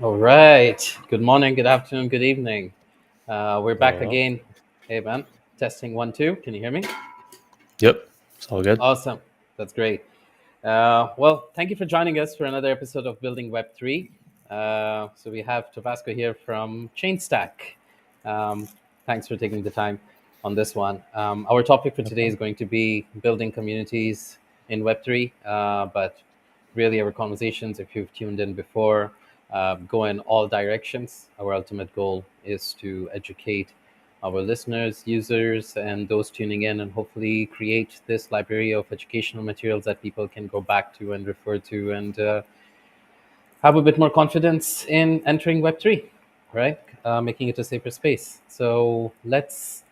All right. Good morning, good afternoon, good evening. We're back Going well. again. Hey, man. Testing one, two. Can you hear me? Yep, it's all good. Awesome. That's great. Well, thank you for joining us for another episode of Building Web3. So we have Tabasco here from Chainstack. Um, Thanks for taking the time on this one. Our topic for No today is problem. going to be building communities in Web3, but really our conversations, if you've tuned in before, go in all directions. Our ultimate goal is to educate our listeners, users, and those tuning in, and hopefully create this library of educational materials that people can go back to and refer to and have a bit more confidence in entering Web3, right? Making it a safer space. So let's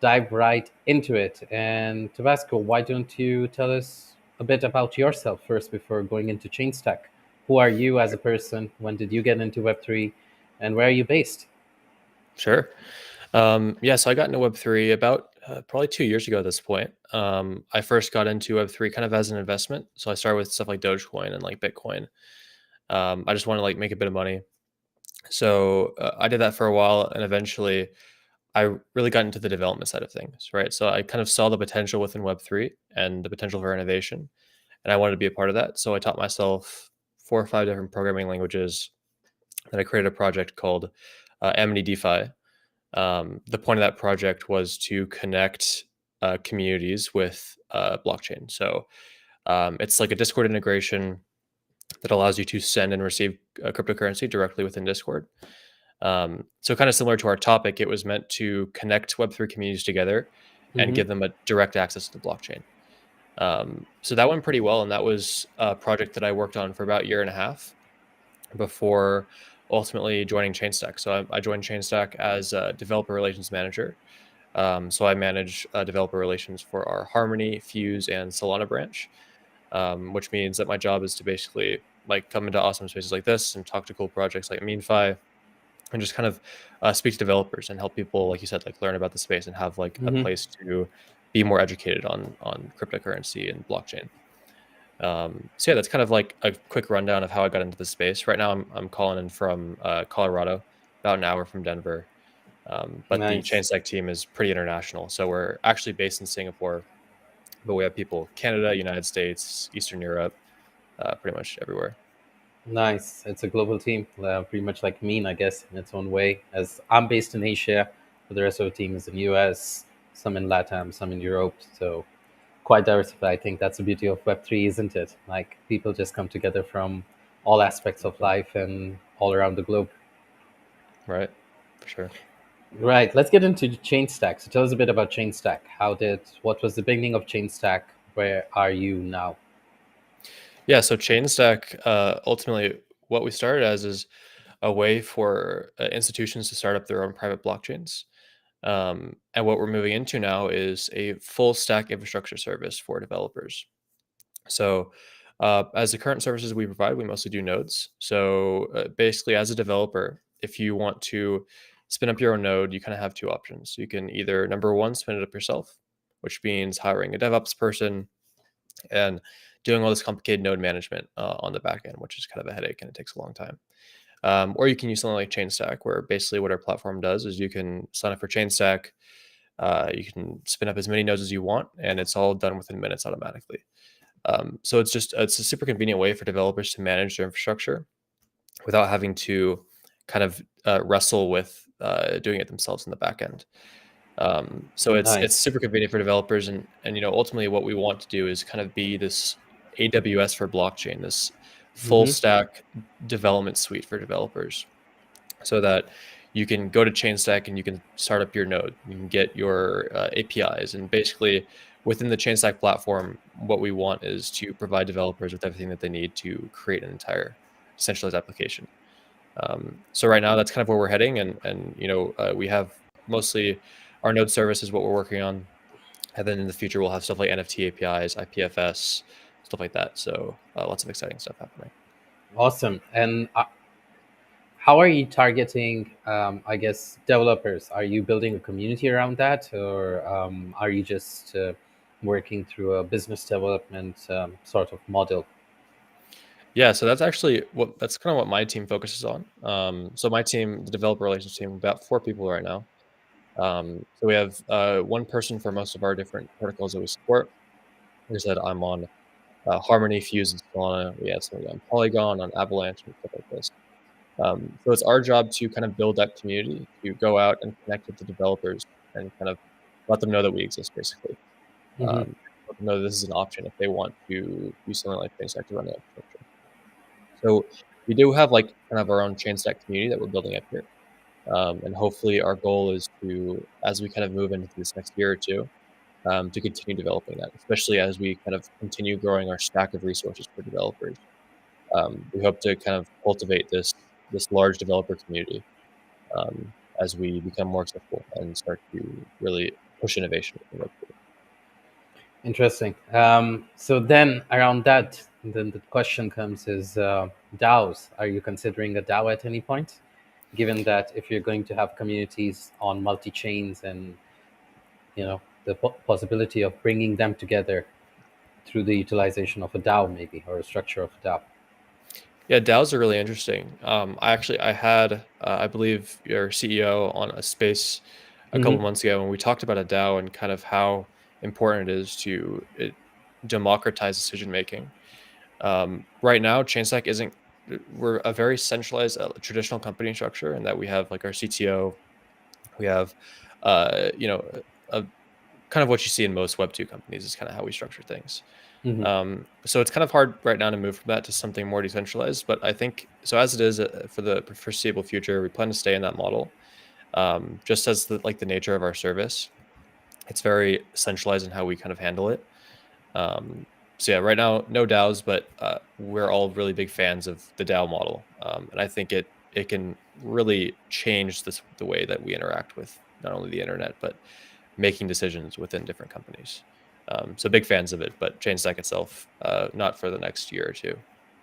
dive right into it. And Tabasco, why don't you tell us a bit about yourself first before going into Chainstack? Who are you as a person? When did you get into Web3? And where are you based? Sure. Yeah, so I got into Web3 about probably 2 years ago at this point. I first got into Web3 kind of as an investment. So I started with stuff like Dogecoin and like Bitcoin. I just wanted to like make a bit of money. So I did that for a while, and eventually I really got into the development side of things, right? So I kind of saw the potential within Web3 and the potential for innovation, and I wanted to be a part of that. So I taught myself 4 or 5 different programming languages. Then I created a project called Amity DeFi. The point of that project was to connect communities with blockchain. So it's like a Discord integration that allows you to send and receive cryptocurrency directly within Discord. So kind of similar to our topic, it was meant to connect Web3 communities together and Mm-hmm. give them a direct access to the blockchain. So that went pretty well, and that was a project that I worked on for about a year and a half before ultimately joining Chainstack. So I joined Chainstack as a developer relations manager. So I manage developer relations for our Harmony, Fuse, and Solana branch, which means that my job is to basically like come into awesome spaces like this and talk to cool projects like MeanFi and just kind of speak to developers and help people, like you said, like learn about the space and have like a Mm-hmm. place to be more educated on cryptocurrency and blockchain. So yeah, that's kind of like a quick rundown of how I got into the space. Right now, I'm calling in from Colorado, about an hour from Denver. But the Nice. Chainstack team is pretty international. So we're actually based in Singapore, but we have people Canada, United States, Eastern Europe, pretty much everywhere. Nice. It's a global team, pretty much like Mean, I guess, in its own way. As I'm based in Asia, but the rest of the team is in US, some in LATAM, some in Europe. So quite diversified. I think that's the beauty of Web3, isn't it? Like people just come together from all aspects of life and all around the globe. Right, for sure. Right. Let's get into Chainstack. So tell us a bit about Chainstack. What was the beginning of Chainstack? Where are you now? Yeah, so Chainstack, ultimately, what we started as is a way for institutions to start up their own private blockchains. And what we're moving into now is a full stack infrastructure service for developers. So, as the current services we provide, we mostly do nodes. So, basically, as a developer, if you want to spin up your own node, you kind of have two options. You can either, number one, spin it up yourself, which means hiring a DevOps person and doing all this complicated node management on the back end, which is kind of a headache and it takes a long time. Or you can use something like Chainstack, where basically what our platform does is you can sign up for Chainstack, you can spin up as many nodes as you want, and it's all done within minutes automatically. So it's a super convenient way for developers to manage their infrastructure without having to kind of wrestle with doing it themselves in the back end. So it's Nice. super convenient for developers, and ultimately what we want to do is kind of be this AWS for blockchain, this full Mm-hmm. stack development suite for developers, so that you can go to Chainstack and you can start up your node. You can get your APIs, and basically within the Chainstack platform, what we want is to provide developers with everything that they need to create an entire centralized application. So right now, that's kind of where we're heading, and we have mostly our node service is what we're working on, and then in the future we'll have stuff like NFT APIs, IPFS, stuff like that. So lots of exciting stuff happening. Awesome. And how are you targeting, I guess, developers? Are you building a community around that, or are you just working through a business development sort of model? Yeah, so that's kind of what my team focuses on. So my team, the developer relations team, about 4 people right now. So we have one person for most of our different protocols that we support. Like I said, I'm on Harmony, Fuse, and Solana. We have somebody on Polygon, on Avalanche, and stuff like this. So it's our job to kind of build that community, to go out and connect with the developers and kind of let them know that we exist, basically. Hmm. Let them know this is an option if they want to use something like Chainstack to run their infrastructure. So we do have like kind of our own Chainstack community that we're building up here. And hopefully our goal is to, as we kind of move into this next year or two, to continue developing that, especially as we kind of continue growing our stack of resources for developers. We hope to kind of cultivate this large developer community as we become more accessible and start to really push innovation in Web3. Interesting. So then around that, then the question comes is DAOs. Are you considering a DAO at any point? Given that if you're going to have communities on multi chains and the possibility of bringing them together through the utilization of a DAO maybe or a structure of a DAO. Yeah, DAOs are really interesting. I had I believe your CEO on a space a couple Hmm. months ago, and we talked about a DAO and kind of how important it is to democratize decision making. Right now, Chainstack isn't. We're a very centralized traditional company structure, in that we have like our CTO, we have, you know, a kind of what you see in most Web 2 companies is kind of how we structure things. Hmm. So it's kind of hard right now to move from that to something more decentralized. But I think so, as it is for the foreseeable future, we plan to stay in that model. Just as the nature of our service, it's very centralized in how we kind of handle it. Um, so yeah, right now no DAOs, but we're all really big fans of the DAO model, and I think it can really change the way that we interact with not only the internet but making decisions within different companies. So big fans of it, but Chainstack itself, not for the next year or two,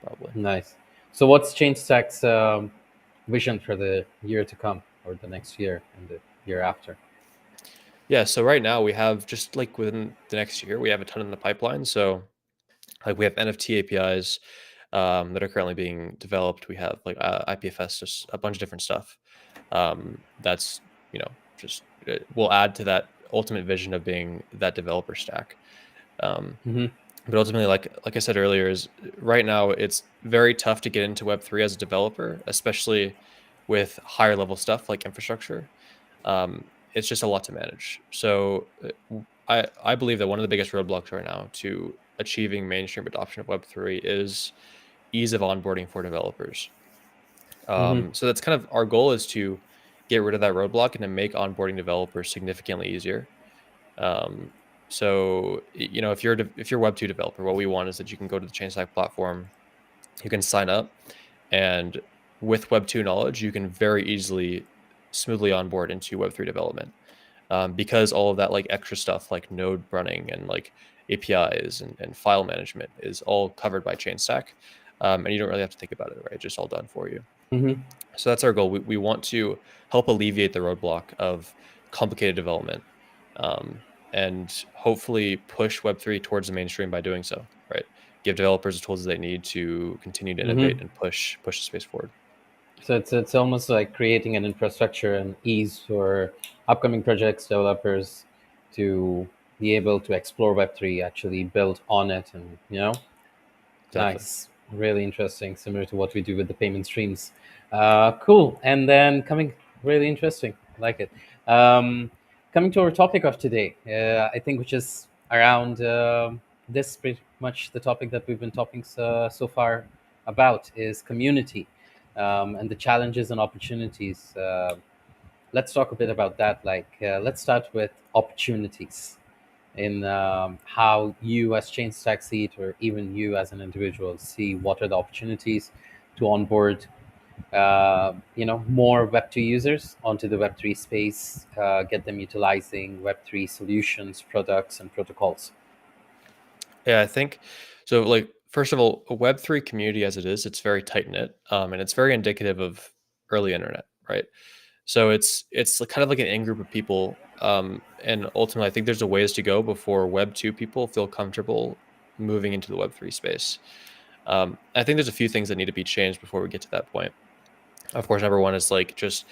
probably. Nice. So what's Chainstack's vision for the year to come or the next year and the year after? Yeah, so right now we have just like within the next year, we have a ton in the pipeline. So like we have NFT APIs that are currently being developed. We have like IPFS, just a bunch of different stuff. That's just will add to that ultimate vision of being that developer stack. Um, Hmm. but ultimately, like I said earlier, is right now it's very tough to get into Web3 as a developer, especially with higher level stuff like infrastructure. It's just a lot to manage. So I believe that one of the biggest roadblocks right now to achieving mainstream adoption of Web3 is ease of onboarding for developers. Hmm. So that's kind of our goal, is to get rid of that roadblock and to make onboarding developers significantly easier. Um, so if you're a Web2 developer, what we want is that you can go to the Chainstack platform, you can sign up, and with Web2 knowledge, you can very easily smoothly onboard into Web3 development, because all of that like extra stuff like node running and like APIs and file management is all covered by Chainstack, and you don't really have to think about it, right? It's just all done for you. Hmm. So that's our goal. We want to help alleviate the roadblock of complicated development, um, and hopefully push Web3 towards the mainstream by doing so, right? Give developers the tools they need to continue to Hmm. innovate and push the space forward. So it's almost like creating an infrastructure and ease for upcoming projects, developers to be able to explore Web3, actually build on it, and Exactly. nice, really interesting, similar to what we do with the payment streams. Cool. And then coming, really interesting, like it. Um, Coming to our topic of today, I think, which is around this pretty much the topic that we've been talking so far about is community and the challenges and opportunities. Let's talk a bit about that. Let's start with opportunities in how you as Chainstack see it, or even you as an individual see what are the opportunities to onboard, more Web2 users onto the Web3 space, get them utilizing Web3 solutions, products, and protocols. Yeah, I think so. Like, first of all, a Web3 community as it is, it's very tight knit, and it's very indicative of early internet, right? So it's kind of like an in group of people, and ultimately, I think there's a ways to go before Web2 people feel comfortable moving into the Web3 space. I think there's a few things that need to be changed before we get to that point. Of course, number one is like just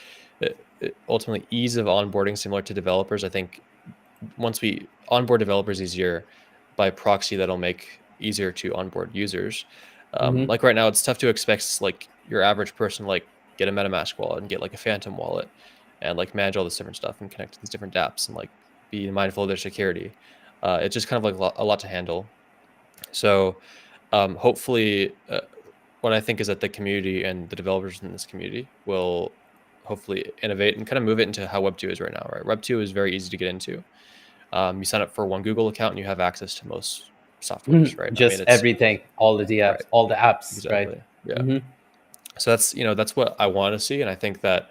ultimately ease of onboarding, similar to developers. I think once we onboard developers easier by proxy, that'll make easier to onboard users. Mm-hmm. Like right now, it's tough to expect like your average person like get a MetaMask wallet and get like a Phantom wallet and like manage all this different stuff and connect to these different dApps and like be mindful of their security. It's just kind of like a lot to handle. So hopefully, what I think is that the community and the developers in this community will hopefully innovate and kind of move it into how Web2 is right now. Right, Web2 is very easy to get into. You sign up for one Google account and you have access to most softwares, right? I mean, Just it's everything, all the right, DApps, all the apps, right? exactly, yeah. Mm-hmm. So that's that's what I want to see, and I think that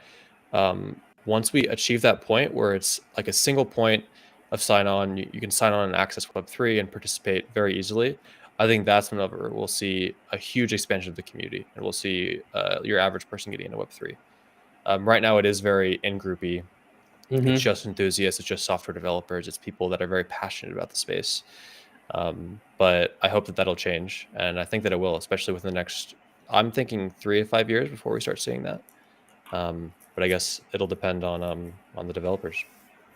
once we achieve that point where it's like a single point of sign on, you can sign on and access Web3 and participate very easily. I think that's whenever we'll see a huge expansion of the community, and we'll see your average person getting into Web3. Right now, it is very in groupy. It's Mm-hmm. just enthusiasts, it's just software developers, it's people that are very passionate about the space. But I hope that that'll change, and I think that it will, especially within the next. I'm thinking 3 to 5 years before we start seeing that. But I guess it'll depend on the developers.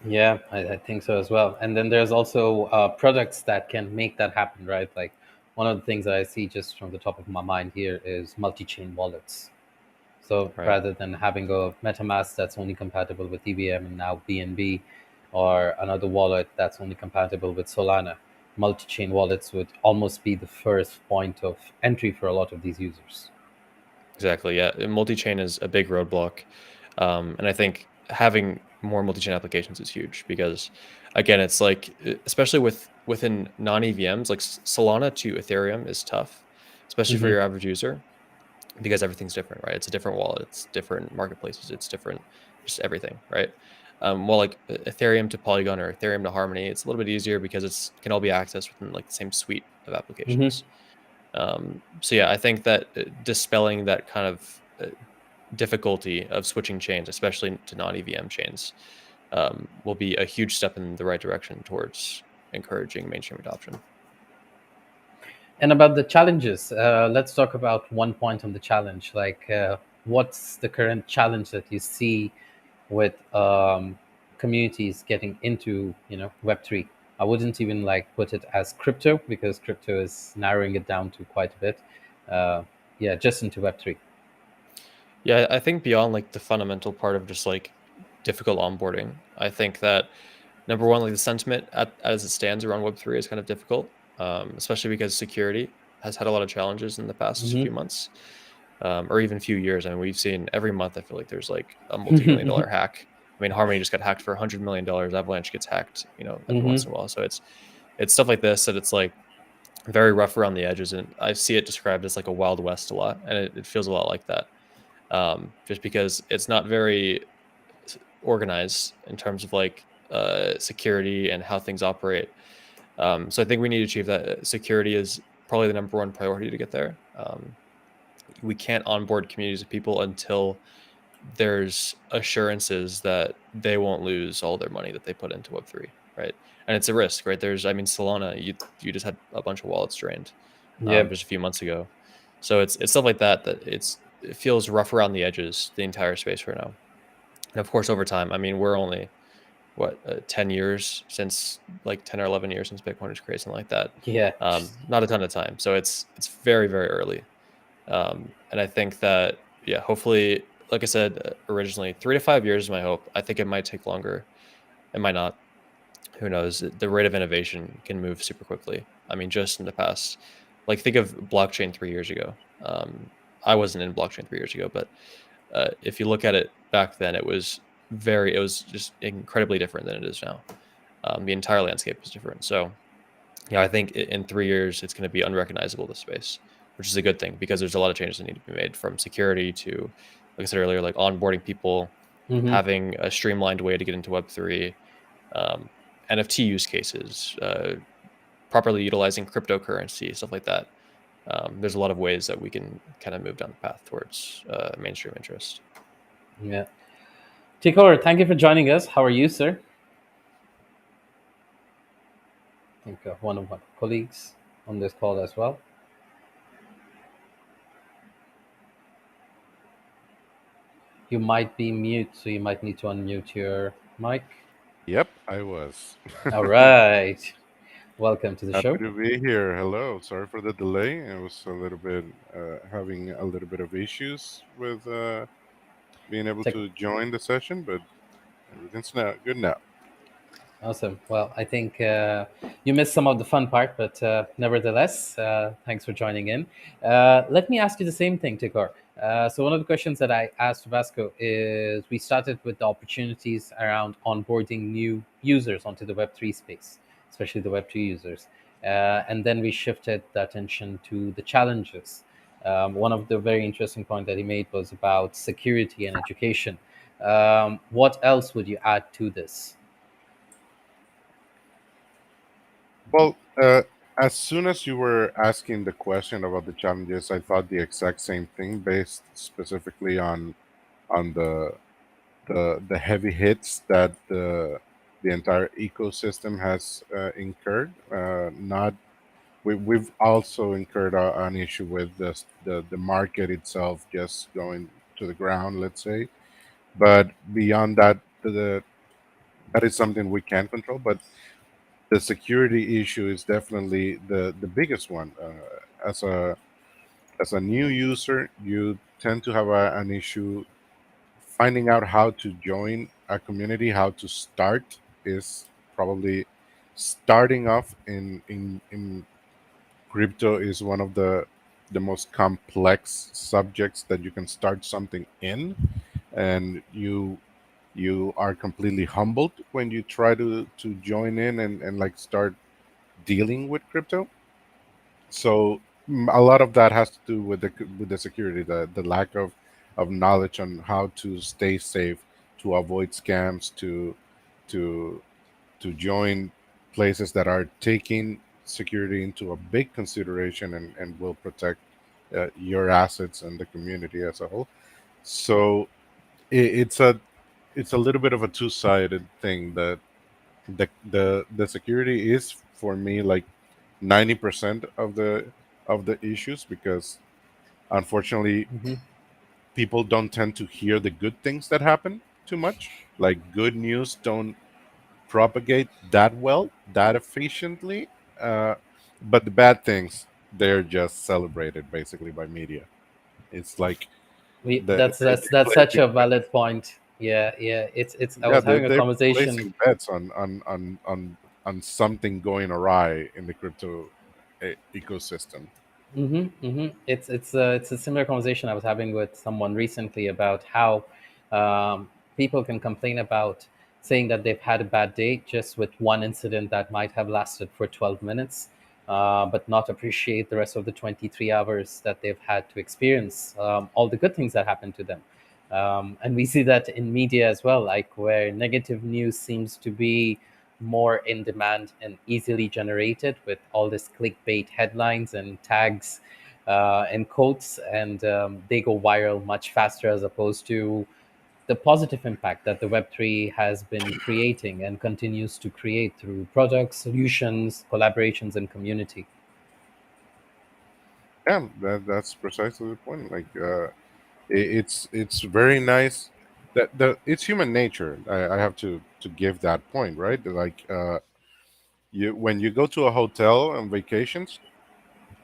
Yeah, I think so as well. And then there's also products that can make that happen, right? Like one of the things that I see just from the top of my mind here is multi-chain wallets. So Right. rather than having a MetaMask that's only compatible with EVM and now BNB, or another wallet that's only compatible with Solana, multi-chain wallets would almost be the first point of entry for a lot of these users. Exactly. Yeah. Multi-chain is a big roadblock, and I think having more multi-chain applications is huge because, again, it's like especially within non-EVMs, like Solana to Ethereum is tough, especially for Hmm. your average user because everything's different, right? It's a different wallet, it's different marketplaces, it's different, just everything, right? Well, like Ethereum to Polygon or Ethereum to Harmony, it's a little bit easier because it's can all be accessed within like the same suite of Hmm. applications. So yeah, I think that dispelling that kind of difficulty of switching chains, especially to non-EVM chains, will be a huge step in the right direction towards encouraging mainstream adoption. And about the challenges, let's talk about one point on the challenge. Like, what's the current challenge that you see with communities getting into, Web3? I wouldn't even like put it as crypto because crypto is narrowing it down to quite a bit. Uh, yeah, just into Web3. Yeah, I think beyond like the fundamental part of just like difficult onboarding, I think that number one, like the sentiment as it stands around Web3 is kind of difficult, especially because security has had a lot of challenges in the past few months, or even few years. I mean, we've seen every month. I feel like there's like a multi-million Hmm. dollar hack. I mean, Harmony just got hacked for $100 million. Avalanche gets hacked, every Hmm. once in a while. So it's stuff like this that it's like very rough around the edges, and I see it described as like a wild west a lot, and it feels a lot like that. Just because it's not very organized in terms of like security and how things operate. So I think we need to achieve that. Security is probably the number one priority to get there. We can't onboard communities of people until there's assurances that they won't lose all their money that they put into Web3, right? And it's a risk, right? I mean, Solana, you just had a bunch of wallets drained Yeah, just a few months ago, so it's stuff like that it feels rough around the edges the entire space right now. And of course, over time, I mean, we're only what 10 years since like 10 or 11 years since Bitcoin was created, something like that. yeah, Not a ton of time, so it's very very early. And I think that yeah, hopefully, like I said originally, 3 to 5 years is my hope. I think it might take longer. It might not. Who knows? The rate of innovation can move super quickly. I mean, just in the past, like think of blockchain 3 years ago. I wasn't in blockchain 3 years ago, but if you look at it back then, it was just incredibly different than it is now. The entire landscape was different. So yeah, I think in 3 years it's going to be unrecognizable, the space, which is a good thing because there's a lot of changes that need to be made from security to, like I said earlier, like onboarding people, hmm having a streamlined way to get into Web3, um, NFT use cases, properly utilizing cryptocurrency, stuff like that. There's a lot of ways that we can kind of move down the path towards mainstream interest. yeah. Tikor, thank you for joining us. How are you, sir? I think one of my colleagues on this call as well. You might be mute, so you might need to unmute your mic. Yep, I was. All right. Welcome to the Happy show. to be here. Hello. Sorry for the delay. I was a little bit having a little bit of issues with being able Tech. to join the session, but everything's now good now. Awesome. Well, I think you missed some of the fun part, but nevertheless, thanks for joining in. Let me ask you the same thing, Tikor. So, one of the questions that I asked Tabasco is we started with the opportunities around onboarding new users onto the Web3 space, especially the Web2 users. And then we shifted the attention to the challenges. One of the very interesting points that he made was about security and education. What else would you add to this? Well, as soon as you were asking the question about the challenges, I thought the exact same thing, based specifically on the heavy hits that the entire ecosystem has incurred. Not we've also incurred an issue with the market itself just going to the ground, let's say. But beyond that, that is something we can control. But the security issue is definitely the biggest one. As a new user, you tend to have an issue finding out how to join a community. How to start is probably starting off in crypto is one of the most complex subjects that you can start something in, and you are completely humbled when you try to join in and like start dealing with crypto. So a lot of that has to do with the security, the lack of knowledge on how to stay safe, to avoid scams, to to join places that are taking security into a big consideration and will protect your assets and the community as a whole. So it's a little bit of a two-sided thing. That the security is for me like 90% of the issues, because unfortunately Mm-hmm. people don't tend to hear the good things that happen too much. Like good news don't propagate that well, that efficiently. Uh, but the bad things, they're just celebrated basically by media. It's like That's they're such placing a valid point. Yeah, yeah. It's. I yeah was having a they're conversation. placing bets on something going awry in the crypto ecosystem. It's a similar conversation I was having with someone recently about how people can complain about saying that they've had a bad day just with one incident that might have lasted for 12 minutes, but not appreciate the rest of the 23 hours that they've had to experience all the good things that happened to them. And we see that in media as well, like where negative news seems to be more in demand and easily generated with all this clickbait headlines and tags and quotes, and they go viral much faster as opposed to the positive impact that the Web3 has been creating and continues to create through products, solutions, collaborations, and community. Yeah, that's precisely the point. Like it's very nice that it's human nature. I have to give that point, right? Like you when you go to a hotel on vacations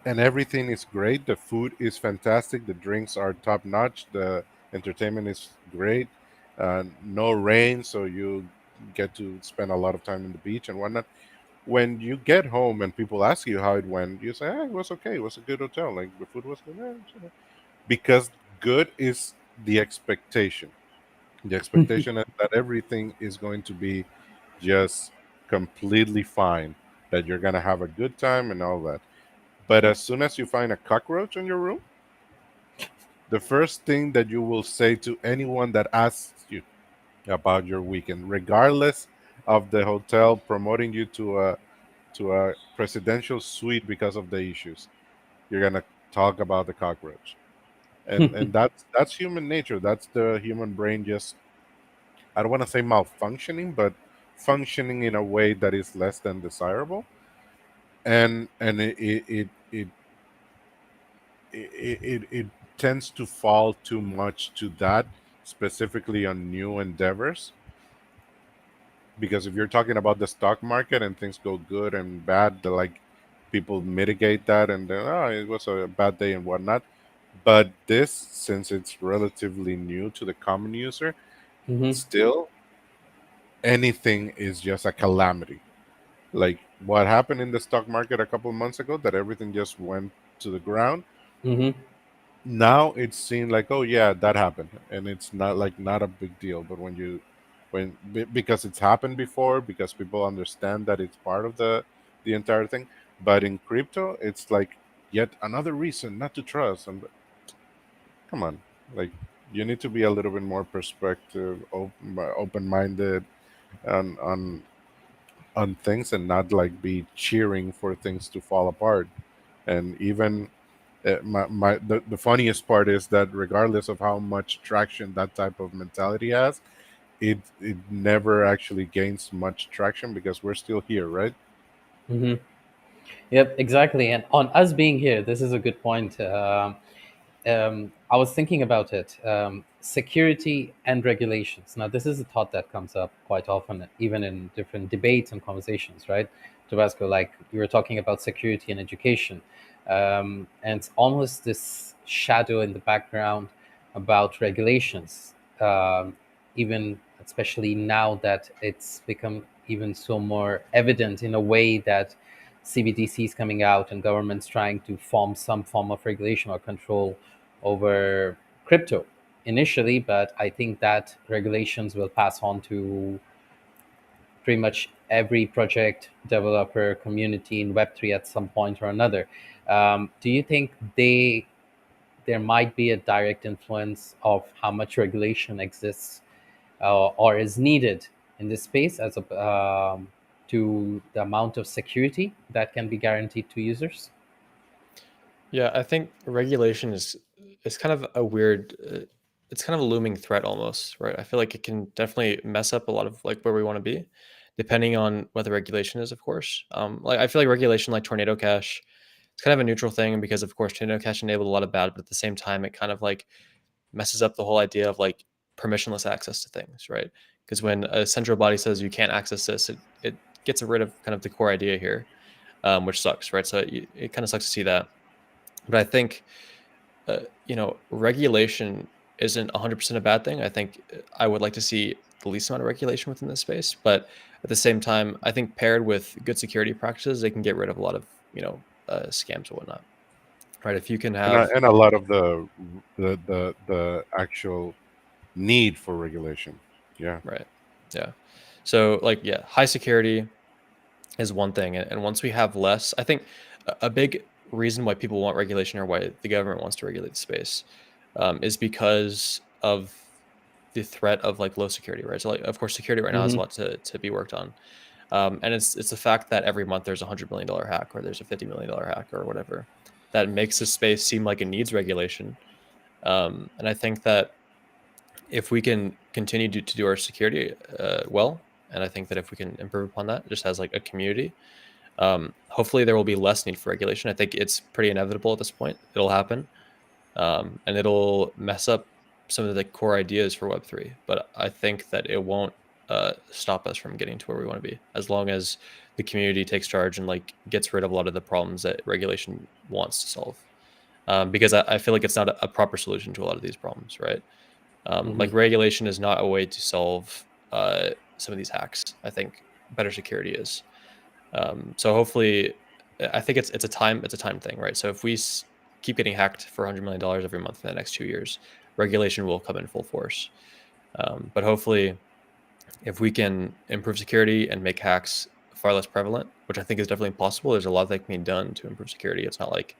and everything is great, the food is fantastic, the drinks are top notch, the entertainment is great, no rain, so you get to spend a lot of time in the beach and whatnot. When you get home and people ask you how it went, you say, it was okay, it was a good hotel, like the food was good. It's okay." Because good is the expectation. The expectation is that everything is going to be just completely fine, that you're going to have a good time and all that. But as soon as you find a cockroach in your room, the first thing that you will say to anyone that asks you about your weekend, regardless of the hotel promoting you to a presidential suite because of the issues, you're gonna talk about the cockroach. And that's human nature. That's the human brain just, I don't want to say malfunctioning, but functioning in a way that is less than desirable. And it tends to fall too much to that. specifically on new endeavors. Because if you're talking about the stock market and things go good and bad, like people mitigate that and then, oh, it was a bad day and whatnot. But this, since it's relatively new to the common user, Mm-hmm. still anything is just a calamity. Like what happened in the stock market a couple of months ago, that everything just went to the ground. Mm-hmm. Now it's seen like, oh yeah, that happened, and it's not like not a big deal. But because it's happened before, because people understand that it's part of the entire thing. But in crypto, it's like yet another reason not to trust. And come on, like you need to be a little bit more perspective, open minded on on things, and not like be cheering for things to fall apart. And even the funniest part is that regardless of how much traction that type of mentality has, it never actually gains much traction because we're still here, right? Mm-hmm. Yep, exactly. And on us being here, this is a good point. I was thinking about it. Security and regulations. Now, this is a thought that comes up quite often, even in different debates and conversations, right? Tabasco, like you were talking about security and education. And it's almost this shadow in the background about regulations, even especially now that it's become even so more evident in a way that CBDC is coming out and governments trying to form some form of regulation or control over crypto initially, but I think that regulations will pass on to pretty much every project, developer, community in Web3 at some point or another. Do you think there might be a direct influence of how much regulation exists or is needed in this space as a to the amount of security that can be guaranteed to users? Yeah, I think regulation is kind of a weird. It's kind of a looming threat almost, right? I feel like it can definitely mess up a lot of like where we want to be, depending on what the regulation is, of course. Like I feel like regulation, like Tornado Cash, it's kind of a neutral thing because, of course, Tornado Cash enabled a lot of bad, but at the same time, it kind of like messes up the whole idea of like permissionless access to things, right? Because when a central body says you can't access this, it gets rid of kind of the core idea here, which sucks, right? So it kind of sucks to see that. But I think regulation isn't 100% a bad thing. I think I would like to see the least amount of regulation within this space, but at the same time, I think paired with good security practices, they can get rid of a lot of scams and whatnot. Right? If you can have And a lot of the actual need for regulation. Yeah. right, yeah. So like yeah, high security is one thing, and once we have less, I think a big reason why people want regulation or why the government wants to regulate the space is because of the threat of like low security, right? So like, of course, security right now has a Hmm. lot to be worked on, and it's the fact that every month there's $100 million hack or there's a $50 million hack or whatever that makes the space seem like it needs regulation. And I think that if we can continue to do our security well, and I think that if we can improve upon that, just as like a community, hopefully there will be less need for regulation. I think it's pretty inevitable at this point. It'll happen, and it'll mess up some of the core ideas for Web3. But I think that it won't stop us from getting to where we want to be, as long as the community takes charge and like gets rid of a lot of the problems that regulation wants to solve. Because I feel like it's not a proper solution to a lot of these problems, right? Hmm. Like regulation is not a way to solve some of these hacks. I think better security is. So hopefully, I think it's a time thing, right? So if we keep getting hacked for $100 million every month for the next 2 years, regulation will come in full force. But hopefully, if we can improve security and make hacks far less prevalent, which I think is definitely possible, there's a lot that can be done to improve security. It's not like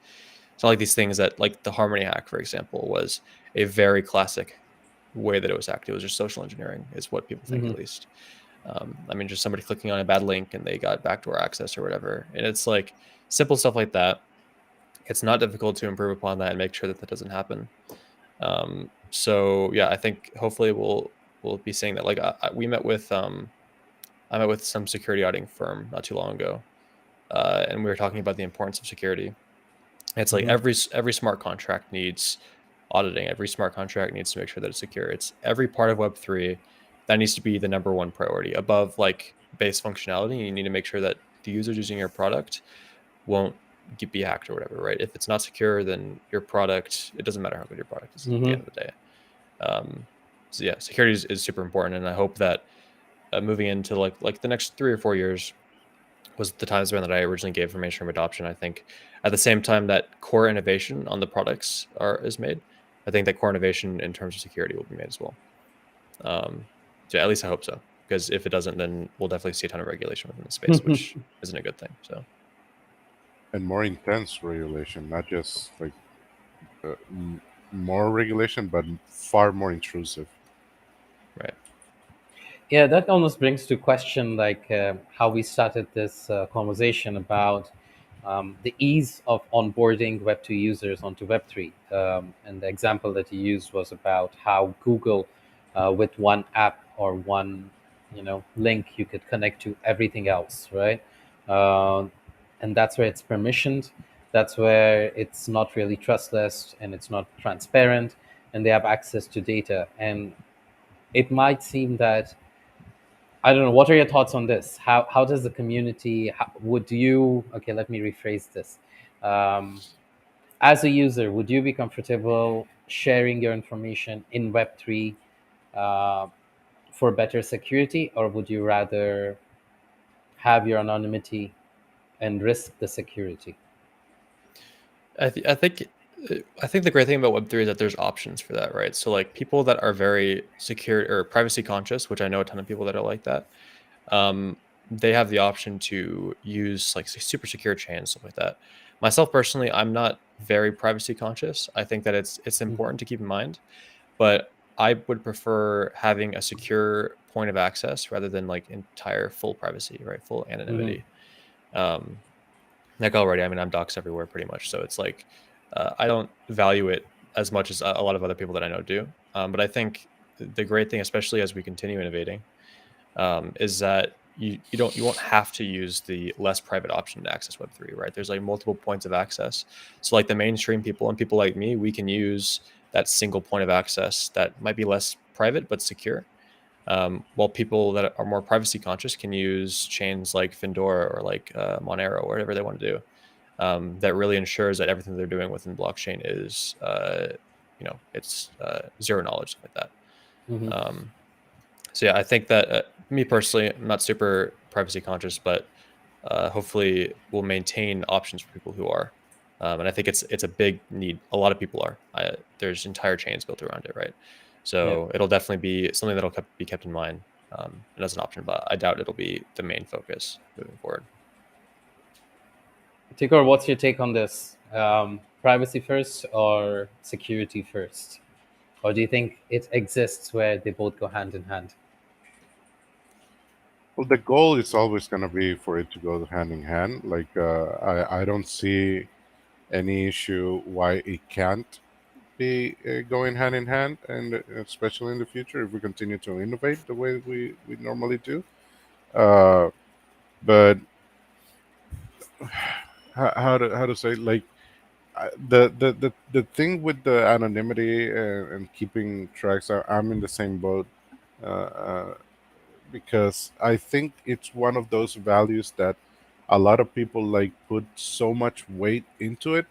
these things that like the Harmony hack, for example, was a very classic way that it was hacked. It was just social engineering, is what people think Hmm. at least. I mean, just somebody clicking on a bad link and they got backdoor access or whatever. And it's like simple stuff like that. It's not difficult to improve upon that and make sure that that doesn't happen. So yeah, I think hopefully we'll be seeing that. Like I met with some security auditing firm not too long ago, and we were talking about the importance of security. It's like Hmm. every smart contract needs auditing. Every smart contract needs to make sure that it's secure. It's every part of Web3 that needs to be the number one priority above like base functionality. You need to make sure that the users using your product won't be hacked or whatever, right? If it's not secure, then your product, it doesn't matter how good your product is at the Mm-hmm. end of the day. So yeah, security is super important, and I hope that moving into like the next 3 or 4 years was the time span that I originally gave for mainstream adoption. I think at the same time that core innovation on the products is made, I think that core innovation in terms of security will be made as well. Um, so at least I hope so, because if it doesn't, then we'll definitely see a ton of regulation within the space, which isn't a good thing. So And more intense regulation, not just like more regulation, but far more intrusive. right. Yeah, that almost brings to question like how we started this conversation about the ease of onboarding Web2 users onto Web3. And the example that you used was about how Google, with one app or one link, you could connect to everything else, right? Um and that's where it's permissioned. That's where it's not really trustless and it's not transparent, and they have access to data. And it might seem that I don't know. What are your thoughts on this? How does the community? Would you? Okay, let me rephrase this. Um, as a user, would you be comfortable sharing your information in Web3 uh, for better security, or would you rather have your anonymity and risk the security? I, th- I think I think the great thing about Web3 is that there's options for that, right? So like people that are very secure or privacy conscious, which I know a ton of people that are like that, um, they have the option to use like super secure chains, stuff like that. Myself personally, I'm not very privacy conscious. I think that it's Hmm. important to keep in mind, but I would prefer having a secure point of access rather than like entire full privacy, right? Full Hmm. anonymity. Um, like already, I mean, I'm doxxed everywhere pretty much, so it's like I don't value it as much as a lot of other people that I know do. But I think the great thing, especially as we continue innovating, is that you won't have to use the less private option to access Web3, right? There's like multiple points of access. So like the mainstream people and people like me, we can use that single point of access that might be less private but secure. While people that are more privacy conscious can use chains like Findora or like Monero or whatever they want to do. That really ensures that everything they're doing within blockchain is, it's zero knowledge, stuff like that. Hmm. Um, so yeah, I think that me personally, I'm not super privacy conscious, but hopefully we'll maintain options for people who are. And I think it's a big need. A lot of people are. There's entire chains built around it, right? Yeah. So it'll definitely be something that'll be kept in mind and as an option, but I doubt it'll be the main focus moving forward. Tigor, what's your take on this? Privacy first or security first? Or do you think it exists where they both go hand in hand? Well, the goal is always going to be for it to go hand in hand. Like, I don't see any issue why it can't be going hand in hand, and especially in the future if we continue to innovate the way we normally do. Uh, but how to say, like, the thing with the anonymity and keeping tracks, I'm in the same boat. Uh, because I think it's one of those values that a lot of people like put so much weight into it,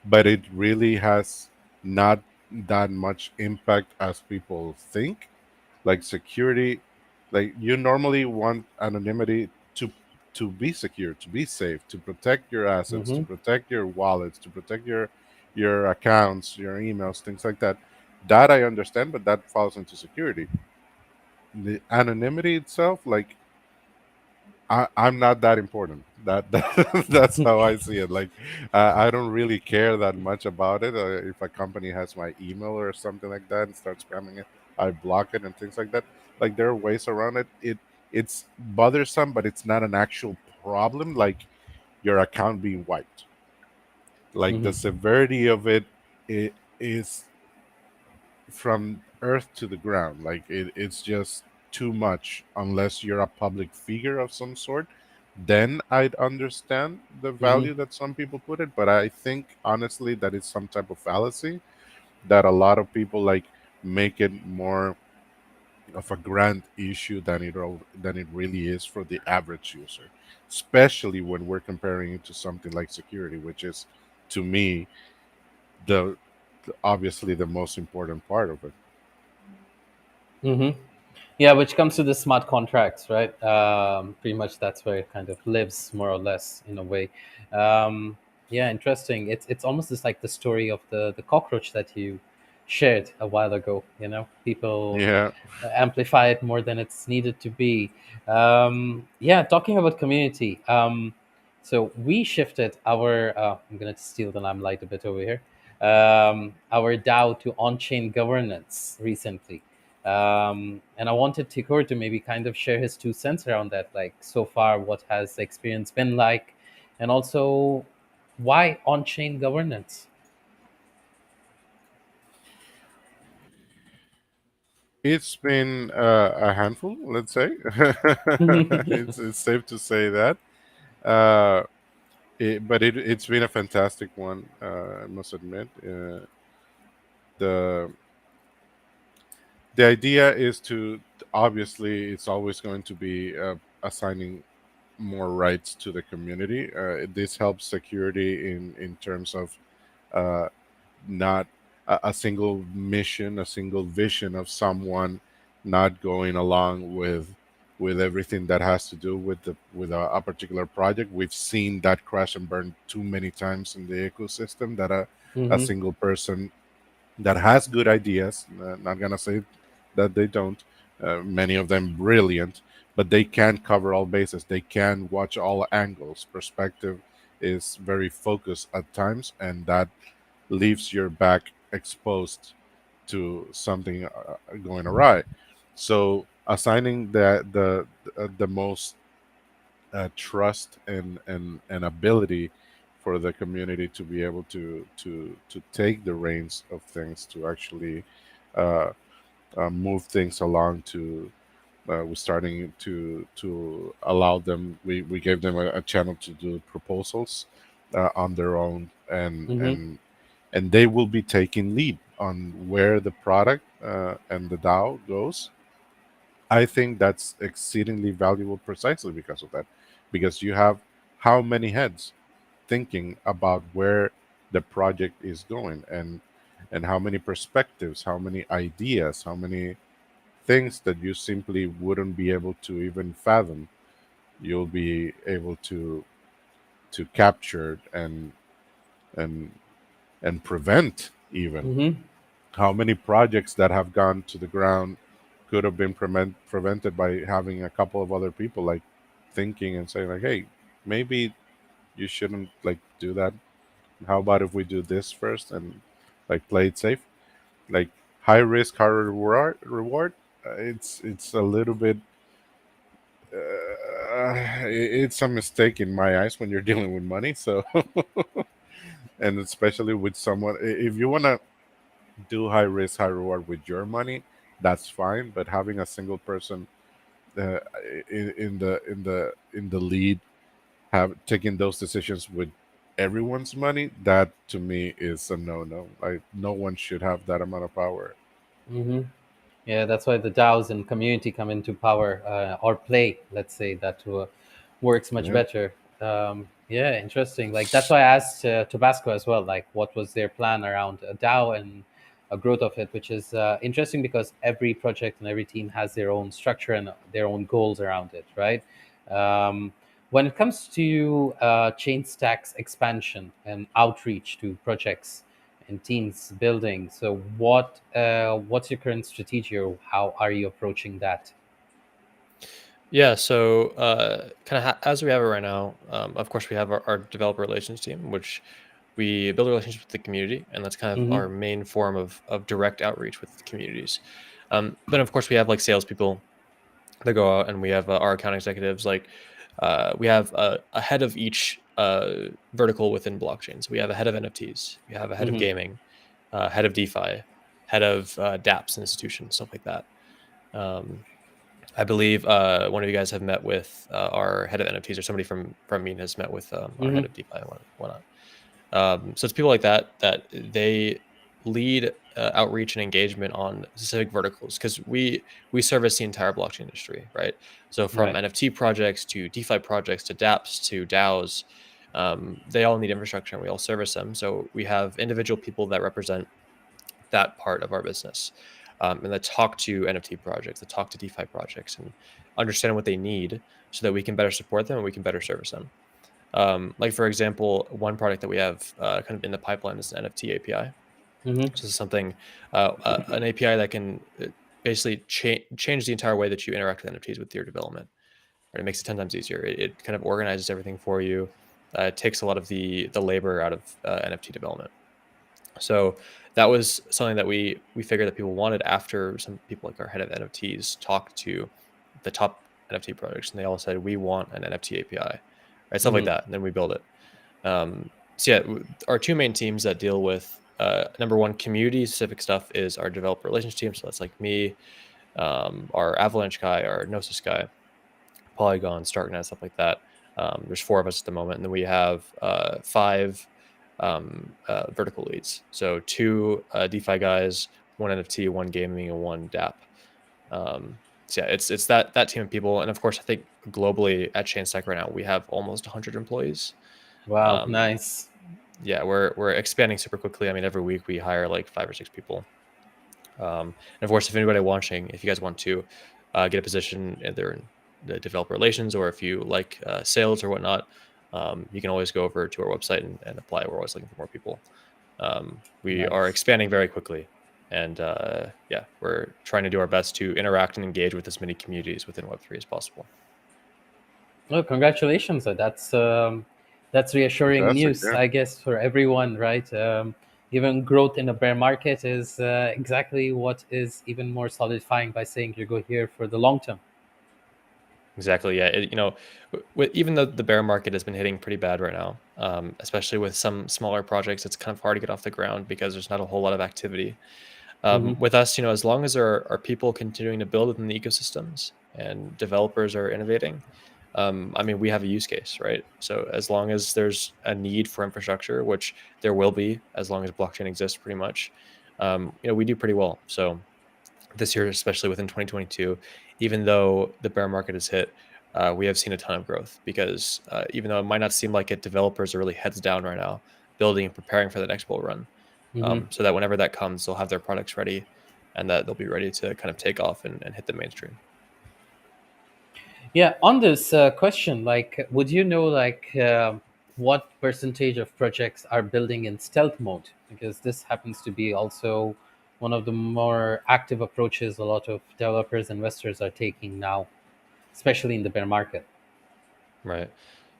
but it really has not that much impact as people think. Like security, like you normally want anonymity to be secure, to be safe, to protect your assets, to Hmm. protect your wallets, to protect your accounts, your emails, things like that. That I understand, but that falls into security. The anonymity itself, like I'm not that important. That's how I see it. Like I don't really care that much about it. If a company has my email or something like that and starts spamming it, I block it and things like that. Like there are ways around it. It's bothersome, but it's not an actual problem. Like your account being wiped. Like Hmm. the severity of it is from earth to the ground. Like it's just too much unless you're a public figure of some sort. Then I'd understand the Hmm. value that some people put it, but I think honestly that is some type of fallacy. that a lot of people like make it more of a grand issue than it really is for the average user, especially when we're comparing it to something like security, which is, to me, the obviously the most important part of it. Hmm. Yeah, which comes to the smart contracts, right? Pretty much that's where it kind of lives, more or less, in a way. Um, yeah, interesting. It's almost just like the story of the cockroach that you shared a while ago. You know, people Yeah, amplify it more than it's needed to be. Yeah, talking about community. So we shifted our. I'm gonna steal the limelight a bit over here. Our DAO to on-chain governance recently, and I wanted Tikur to maybe kind of share his 2 cents around that. Like so far, what has the experience been like, and also why on-chain governance? it's been a handful, let's say. It's safe to say that. Uh, but it's been a fantastic one, I must admit. The the idea is to, obviously, it's always going to be assigning more rights to the community. This helps security in terms of uh, not a single mission, a single vision of someone not going along with everything that has to do with a particular project. We've seen that crash and burn too many times in the ecosystem, that a Hmm. single person that has good ideas, not gonna say that they don't, many of them brilliant, but they can cover all bases, they can watch all angles. Perspective is very focused at times, and that leaves your back exposed to something going awry. So assigning the most trust and ability for the community to be able to take the reins of things, to actually uh, move things along, to we're starting to allow them, we gave them a channel to do proposals on their own, Hmm. and they will be taking lead on where the product and the DAO goes. I think that's exceedingly valuable precisely because of that. Because you have how many heads thinking about where the project is going, and how many perspectives, how many ideas, how many things that you simply wouldn't be able to even fathom, you'll be able to capture and and prevent even. Hmm. How many projects that have gone to the ground could have been prevented by having a couple of other people like thinking and saying like, hey, maybe you shouldn't like do that. How about if we do this first and like play it safe? Like, high risk, high reward. It's a little bit. It's a mistake in my eyes when you're dealing with money. So, and especially with someone, if you wanna do high risk, high reward with your money, that's fine. But having a single person uh, in the lead, have taking those decisions with everyone's money, that to me is a no. Like, no one should have that amount of power. Hmm. Yeah, that's why the DAOs and community come into power, or play. Let's say that works much Yeah. better. Yeah, interesting. Like that's why I asked Tabasco as well. Like, what was their plan around a DAO and a growth of it, which is interesting because every project and every team has their own structure and their own goals around it, right? Um, when it comes to Chainstack's expansion and outreach to projects and teams building. So what's your current strategy, or how are you approaching that? Yeah, so kind of as we have it right now, of course, we have our developer relations team, which we build relationships with the community, and that's kind of Hmm. our main form of direct outreach with the communities. Then, of course, we have like salespeople that go out, and we have our account executives. Like we have a head of each vertical within blockchain. So we have a head of NFTs, we have a head of Hmm. gaming, head of DeFi, head of dApps and institutions, stuff like that. Um, I believe one of you guys have met with our head of NFTs, or somebody from Mean has met with our head Hmm. of DeFi and whatnot. So it's people like that that they lead outreach and engagement on specific verticals, because we service the entire blockchain industry, right? So from Right. NFT projects to DeFi projects to dApps to DAOs, they all need infrastructure and we all service them. So we have individual people that represent that part of our business, and that talk to NFT projects, that talk to DeFi projects, and understand what they need so that we can better support them and we can better service them. Like for example, one product that we have kind of in the pipeline is an NFT API. Mm-hmm. So this is something, an API that can basically change the entire way that you interact with NFTs with your development. Right? It makes it 10 times easier. It kind of organizes everything for you. It takes a lot of the labor out of NFT development. So that was something that we figured that people wanted after some people like our head of NFTs talked to the top NFT projects, and they all said we want an NFT API, right? Stuff like Mm-hmm. that, and then we build it. So yeah, our two main teams that deal with number one, community specific stuff is our developer relations team. So that's like me, our Avalanche guy, our Gnosis guy, Polygon, Starknet, stuff like that. There's four of us at the moment, and then we have five vertical leads. So two DeFi guys, one NFT, one gaming, and one dApp. So yeah, it's that team of people, and of course, I think globally at Chainstack right now we have almost 100 employees. Wow, Um, nice. yeah, we're expanding super quickly. I mean, every week we hire like 5 or 6 people. And of course, if anybody watching, if you guys want to get a position either in the developer relations or if you like sales or whatnot, you can always go over to our website and apply. We're always looking for more people. We are Nice. expanding very quickly, and yeah, we're trying to do our best to interact and engage with as many communities within Web3 as possible. Oh, congratulations. That's reassuring Fantastic. news, Yeah. I guess, for everyone, right? Given growth in a bear market is exactly what is even more solidifying by saying you go here for the long term. Exactly. Yeah. Even though the bear market has been hitting pretty bad right now, especially with some smaller projects, it's kind of hard to get off the ground because there's not a whole lot of activity. Hmm. With us, as long as there are people continuing to build within the ecosystems and developers are innovating, I mean, we have a use case, right? So as long as there's a need for infrastructure, which there will be, as long as blockchain exists, pretty much, we do pretty well. So this year, especially within 2022, even though the bear market has hit, we have seen a ton of growth because even though it might not seem like it, developers are really heads down right now, building and preparing for the next bull run, Hmm. so that whenever that comes, they'll have their products ready and that they'll be ready to kind of take off and hit the mainstream. Yeah, on this question, like, would you know, like, what percentage of projects are building in stealth mode? Because this happens to be also one of the more active approaches a lot of developers, investors are taking now, especially in the bear market. Right.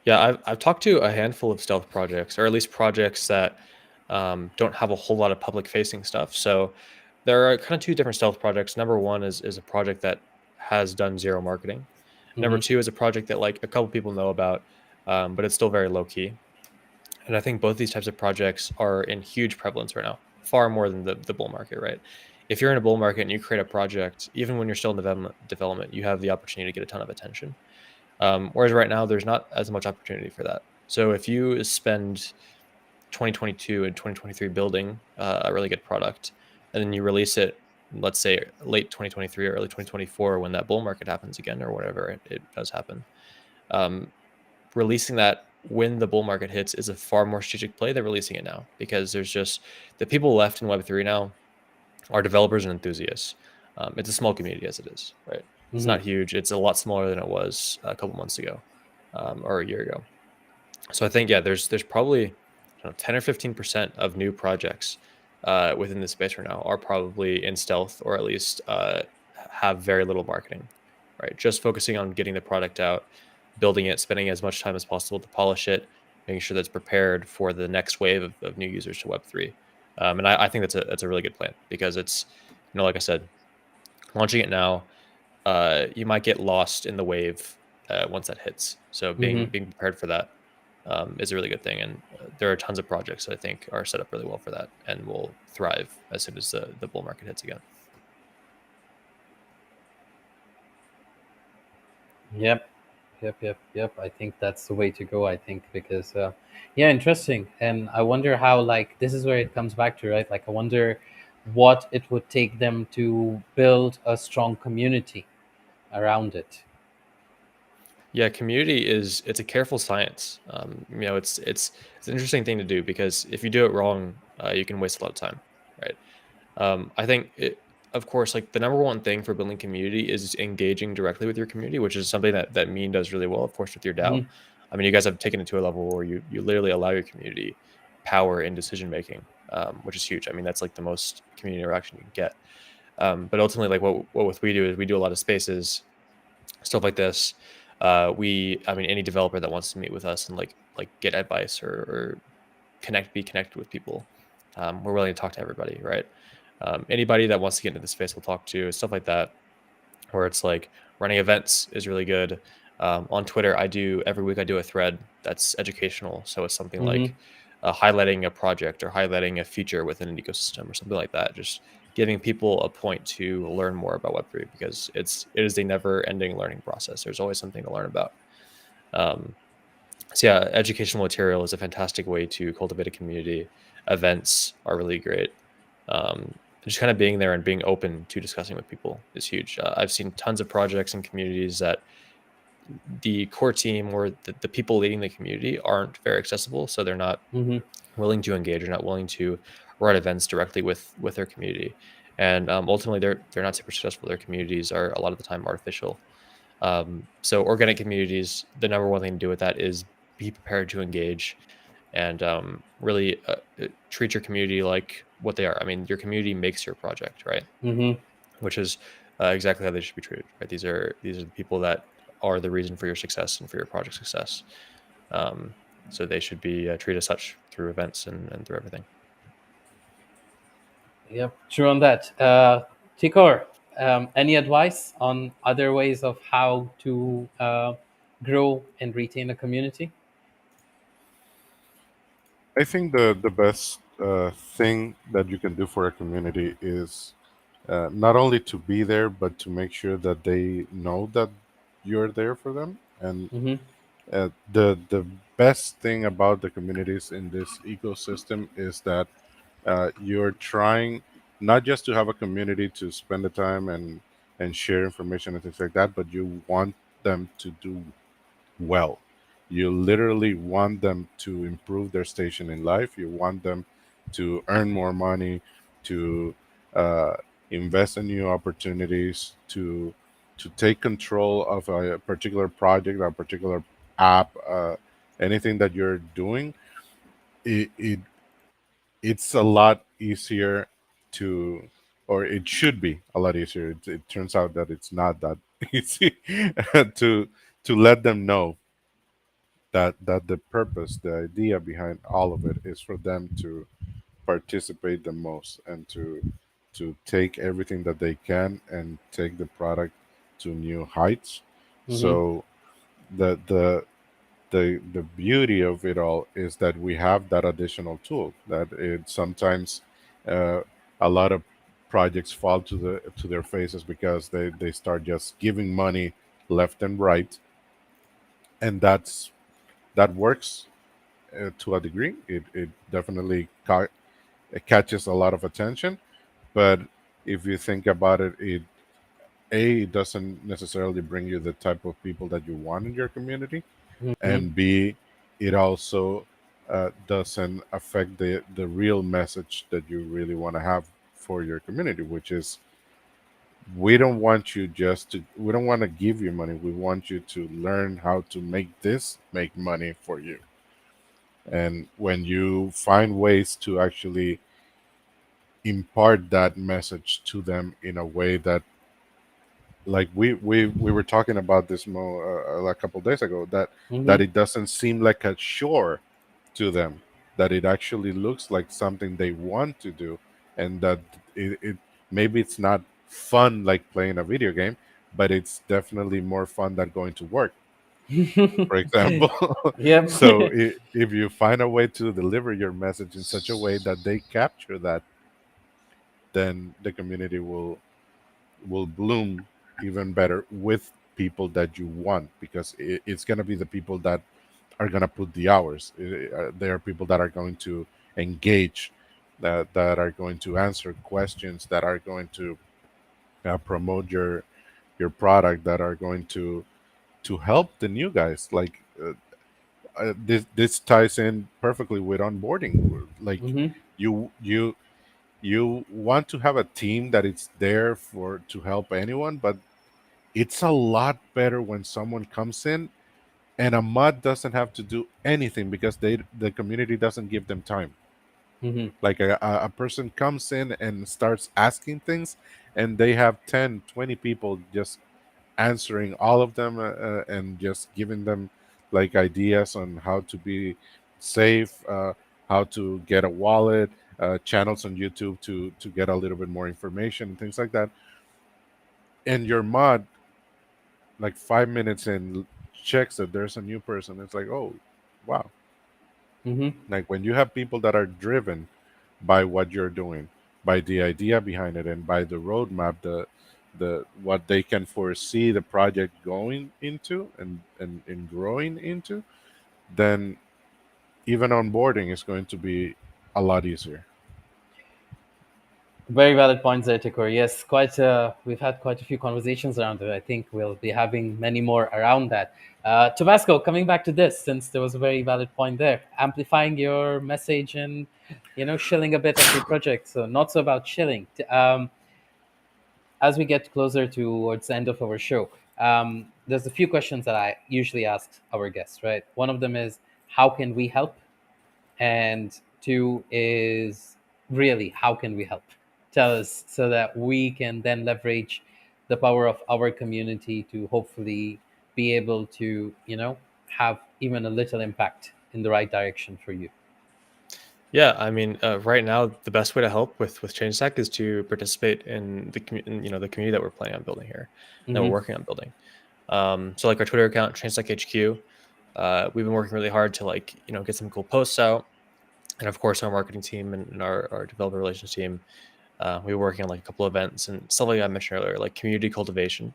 Yeah, I've talked to a handful of stealth projects, or at least projects that don't have a whole lot of public facing stuff. So there are kind of two different stealth projects. Number one is a project that has done zero marketing. Number Hmm. two is a project that like a couple people know about, but it's still very low key. And I think both these types of projects are in huge prevalence right now, far more than the bull market, right? If you're in a bull market and you create a project, even when you're still in development, you have the opportunity to get a ton of attention. Whereas right now, there's not as much opportunity for that. So if you spend 2022 and 2023 building a really good product, and then you release it, let's say late 2023 or early 2024, when that bull market happens again, or whatever it does happen, um, releasing that when the bull market hits is a far more strategic play than releasing it now, because there's just the people left in Web3 now are developers and enthusiasts. It's a small community as it is, right? It's Hmm. not huge. It's a lot smaller than it was a couple months ago, or a year ago. So I think, yeah, there's probably, I don't know, 10 or 15% of new projects within the space right now are probably in stealth, or at least have very little marketing, right? Just focusing on getting the product out, building it, spending as much time as possible to polish it, making sure that's prepared for the next wave of new users to Web3. And I think that's a really good plan, because it's, like I said, launching it now, you might get lost in the wave once that hits. So Hmm. being prepared for that is a really good thing, and there are tons of projects that I think are set up really well for that and will thrive as soon as the bull market hits again. Yep. Yep. I think that's the way to go. I think because, yeah, interesting. And I wonder how, like, this is where it comes back to, right? Like, I wonder what it would take them to build a strong community around it. Yeah, community is it's a careful science. It's an interesting thing to do because if you do it wrong, you can waste a lot of time, right? I think of course, like the number one thing for building community is engaging directly with your community, which is something that Mean does really well, of course, with your DAO. Hmm. I mean, you guys have taken it to a level where you literally allow your community power in decision making, which is huge. I mean, that's like the most community interaction you can get. But ultimately, like what we do is we do a lot of spaces, stuff like this. I mean, any developer that wants to meet with us and like get advice or be connected with people, we're willing to talk to everybody, right? Anybody that wants to get into the space, we'll talk to stuff like that. Where it's like running events is really good. On Twitter, every week I do a thread that's educational, so it's something Hmm. like highlighting a project or highlighting a feature within an ecosystem or something like that. Just giving people a point to learn more about Web3 because it is a never ending learning process. There's always something to learn about. Um, so yeah, educational material is a fantastic way to cultivate a community. Events are really great. Just kind of being there and being open to discussing with people is huge. I've seen tons of projects and communities that the core team or the people leading the community aren't very accessible, so they're not Hmm. willing to engage or not willing to run events directly with their community, and ultimately they're not super successful. Their communities are a lot of the time artificial. So organic communities, the number one thing to do with that is be prepared to engage and really treat your community like what they are. I mean, your community makes your project, right? Hmm. Which is exactly how they should be treated, right? These are the people that are the reason for your success and for your project success. Um, so they should be treated as such through events and through everything. Yep, true on that. Tikor, any advice on other ways of how to grow and retain a community? I think the best thing that you can do for a community is not only to be there, but to make sure that they know that you're there for them. And Hmm. the best thing about the communities in this ecosystem is that you're trying not just to have a community to spend the time and share information and things like that, but you want them to do well. You literally want them to improve their station in life. You want them to earn more money, to uh, invest in new opportunities, to take control of a particular project, a particular app, anything that you're doing. It it's a lot easier to, or it should be a lot easier. It turns out that it's not that easy to let them know that the purpose, the idea behind all of it is for them to participate the most and to take everything that they can and take the product to new heights. Hmm. So the the the beauty of it all is that we have that additional tool that it sometimes uh, a lot of projects fall to their faces because they start just giving money left and right, and that works to a degree. It definitely it catches a lot of attention, but if you think about it, it doesn't necessarily bring you the type of people that you want in your community, Hmm. and B, it also doesn't affect the real message that you really want to have for your community, which is we don't want to give you money. We want you to learn how to make money for you. And when you find ways to actually impart that message to them in a way that, like we were talking about this a couple days ago, Hmm. that it doesn't seem like a chore to them, that it actually looks like something they want to do, and that it maybe it's not fun like playing a video game, but it's definitely more fun than going to work, for example. Yep. So if you find a way to deliver your message in such a way that they capture that, then the community will bloom even better with people that you want, because it's going to be the people that are going to put the hours. There are people that are going to engage that are going to answer questions, that are going to promote your product, that are going to help the new guys. Like this ties in perfectly with onboarding. Like Mm-hmm. you you you want to have a team that is there for to help anyone, but it's a lot better when someone comes in and a mod doesn't have to do anything because the community doesn't give them time. Mm-hmm. Like a person comes in and starts asking things, and they have 10, 20 people just answering all of them, and just giving them like ideas on how to be safe, how to get a wallet, channels on YouTube to get a little bit more information and things like that. And your mod, like 5 minutes in, checks that there's a new person. It's like, oh, wow. Mm-hmm. Like when you have people that are driven by what you're doing, by the idea behind it, and by the roadmap, the what they can foresee the project going into and growing into, then even onboarding is going to be a lot easier. Very valid points there, Tikor. Yes, quite. We've had quite a few conversations around it. I think we'll be having many more around that. Tabasco, coming back to this, since there was a very valid point there, amplifying your message and shilling a bit of your project. So not so about shilling. As we get closer towards the end of our show, there's a few questions that I usually ask our guests. Right. One of them is, how can we help? And two is, really, how can we help? Tell us so that we can then leverage the power of our community to hopefully be able to have even a little impact in the right direction for you. Yeah, I mean, right now the best way to help with Chainstack is to participate in the community that we're planning on building here, that we're Hmm. working on building. So like our Twitter account, Chainstack HQ, we've been working really hard to get some cool posts out, and of course our marketing team and our developer relations team, we were working on like a couple events and stuff like I mentioned earlier, like community cultivation.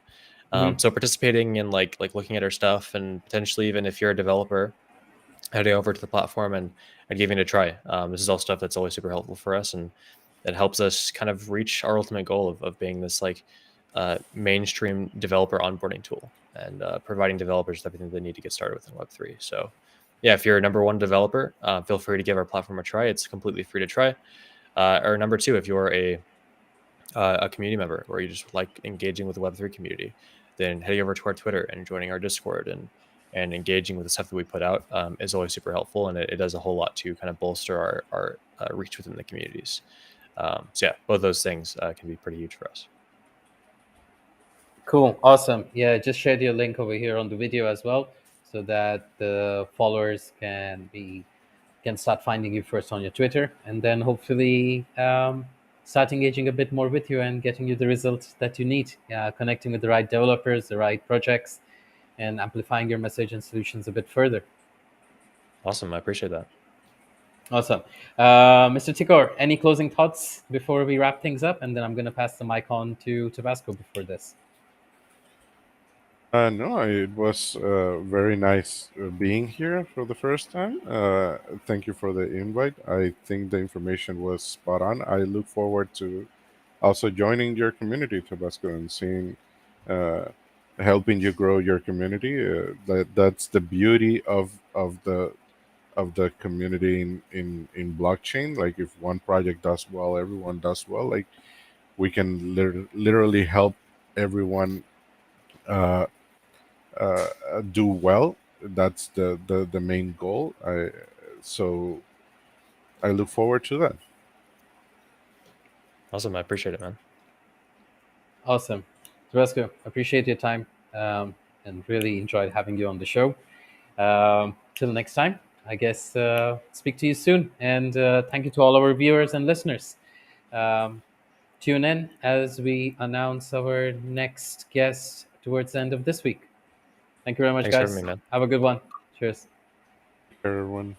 Hmm. So participating in like looking at our stuff, and potentially even if you're a developer, heading over to the platform and giving it a try. This is all stuff that's always super helpful for us, and it helps us kind of reach our ultimate goal of being this like mainstream developer onboarding tool, and providing developers with everything they need to get started within Web3. So, yeah, if you're a number one developer, feel free to give our platform a try. It's completely free to try. Or number two, if you're a community member or you just like engaging with the Web3 community, then heading over to our Twitter and joining our Discord and engaging with the stuff that we put out is always super helpful, and it does a whole lot to kind of bolster our reach within the communities. So yeah, both those things can be pretty huge for us. Cool, awesome. Yeah, just shared your link over here on the video as well, so that the followers can start finding you first on your Twitter, and then hopefully start engaging a bit more with you and getting you the results that you need. Connecting with the right developers, the right projects, and amplifying your message and solutions a bit further. Awesome, I appreciate that. Awesome. Mr. Tikor, any closing thoughts before we wrap things up? And then I'm going to pass the mic on to Tabasco before this. No, it was very nice being here for the first time. Thank you for the invite. I think the information was spot on. I look forward to also joining your community, Tabasco, and seeing, uh, helping you grow your community. That's the beauty of the community in blockchain. Like if one project does well, everyone does well. Like we can literally help everyone uh, do well. That's the main goal. So I look forward to that. Awesome, I appreciate it, man. Awesome. Tabasco, appreciate your time, and really enjoyed having you on the show. Till next time, I guess, speak to you soon. And thank you to all our viewers and listeners. Um, Tune in as we announce our next guest towards the end of this week. Thank you very much, Thanks for having me, guys. man. Have a good one. Cheers. Everyone.